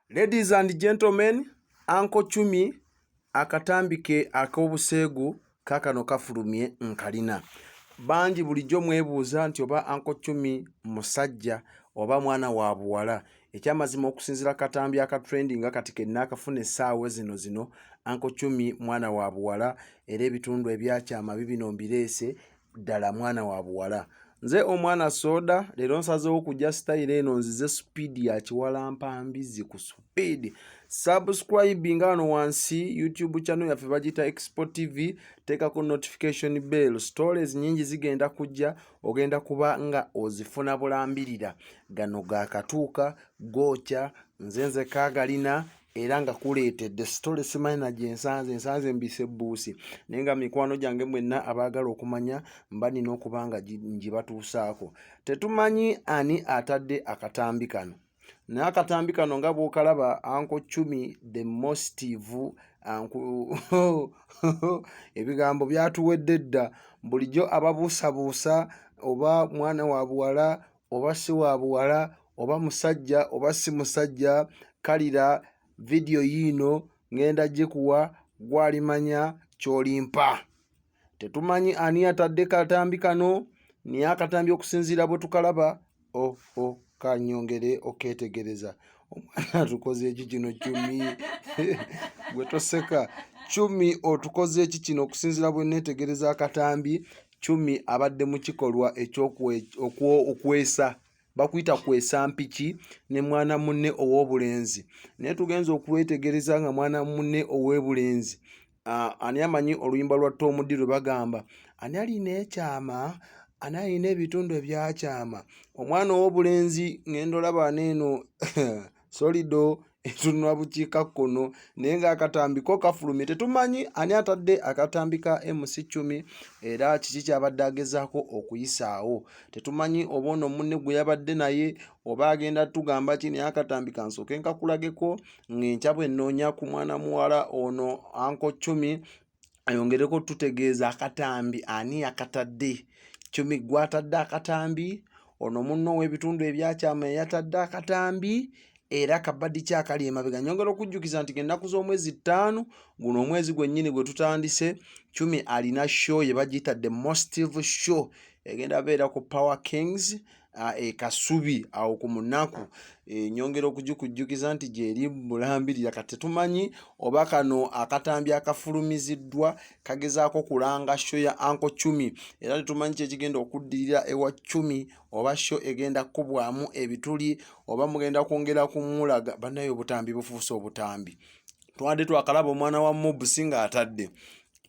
Ladies and gentlemen, Uncle Chumi akatambike ak'obuseegu kakano kafulumye nkalina. Bangi bulijjo mwebuuza nti oba Uncle Chumi musajja oba mwana wa buwala. Ekyamazima okusinziira katambi akatrending nga kati kenna akafuna essaawa zino Uncle Chumi mwana wa buwala era ebitundu ebyakyama bibino mbireese ddala mwana wa buwala. Nze omwana soda leero nsazeewo kujja style eno nzize speed ya kiwalampa mbizi ku speed. Subscribe ngano wansi YouTube channel yaffe bagita Export TV, tekako notification bell. Stories nyingi zigenda kujja ogenda kuba nga ozifuna bulambirira. Gano gakatuuka gocha nzenze kagalina era nga kuleetedde story simanyi ensanze mbise buusi nenga mikwano gyange mwenna abaagala okumanya mba nina okuba nga ngibatuusaako. Tetumanyi ani atadde akatambi kano naye akatambi kano nga bw'okalaba Uncle Chumi the motive ebigambo byatuwedde dda. Bulijjo ababuusabuusa oba mwana wa buwala oba si wa buwala oba musajja oba si musajja, kalira video yino ngenda gikuwa gwalimanya kyolimpa. Tetumanyi ani atadde katambi kano naye akatambi okusinziira bwe tukalaba kanyongere oketegereza. Omwana tukoze eki kino Chumi gwe toseka Chumi otukoze eki kino okusinziira bwe netegereza akatambi. Chumi abadde mu kikolwa okwesa bakuyita kwesa mpiki ne mwana munne ow'obulenzi. Naye tugenza okwetegereza nga mwana munne ow'obulenzi ani amanyi oluyimba lwa Tom D lwe bagamba ani alina ekyama ani alina ebitundu ebyakyama. Omwana ow'obulenzi ngendo laba neeno solido etunula bukiikakkono naye ng'akatambi ko kafulumye. Tetumanyi ani atadde akatambi ka MC Chumi era kiki kyabadde agezaako okuyisaawo. Tetumanyi oba ono munne gwe yabadde naye oba agenda tugamba ki naye akatambi kansooke nkakulageko ng'enkya bwe nnoonya ku mwana muwala ono Uncle Chumi ayongereko tutegeeza akatambi ani akatadde. Chumi gwatadde akatambi, ono munno ow'ebitundu ebyakyama yatadde akatambi era kabaddi kyakali emabega. Nyongera okujjukiza nti ennaku z'omwezi 5 guno omwezi gwennyini gwe tutandise Chumi alina show ye bagiyita the motive show egenda beera ku Power Kings Kasubi awo ku munaku. Nyongera okujjukiza nti gyeri bulambirira. Kati tumanyi oba kano akatambi akafulumiziddwa kagezaako kulanga show ya Uncle Chumi era tumanyi kyekigenda okuddirira ewa Chumi oba show egenda kubwamu ebituli oba mugenda kwongera kumulaga. Bannaye obutambi bufuuse obutambi. Twadde twakalaba omwana wa Mobusi nga atadde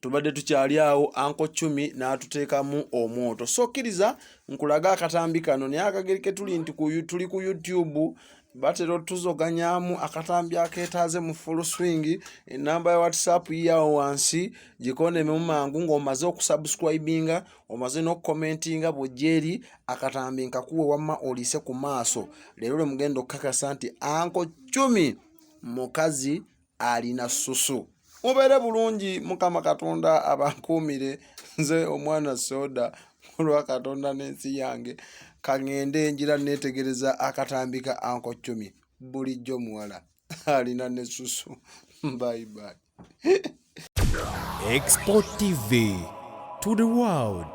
tubadde tukyali awo Uncle Chumi n'atuteekamu omwoto. So kkiriza nkulaga akatambi kano naye akageri ke tuli nti tuli ku YouTube batera tuzoganyaamu akatambi akeetaaze mu full swing. Enamba ya WhatsApp yawo wansi gikoneme mangu ng'omaze okusubscribinga omaze n'okukomentinga bw'ojjeeri akatambi nkakuwe wamma olise ku maaso. Leero lwe mugenda okukakasa nti Uncle Chumi mukazi alina susu. Mubeere bulungi, Mukama Katonda abankuumire. Nze omwana soda olwa Katonda n'ensi yange kangende njira netegereza akatambi ka Uncle Chumi bulijjo muwala alina ne susu. Bye bye. Export TV to the world.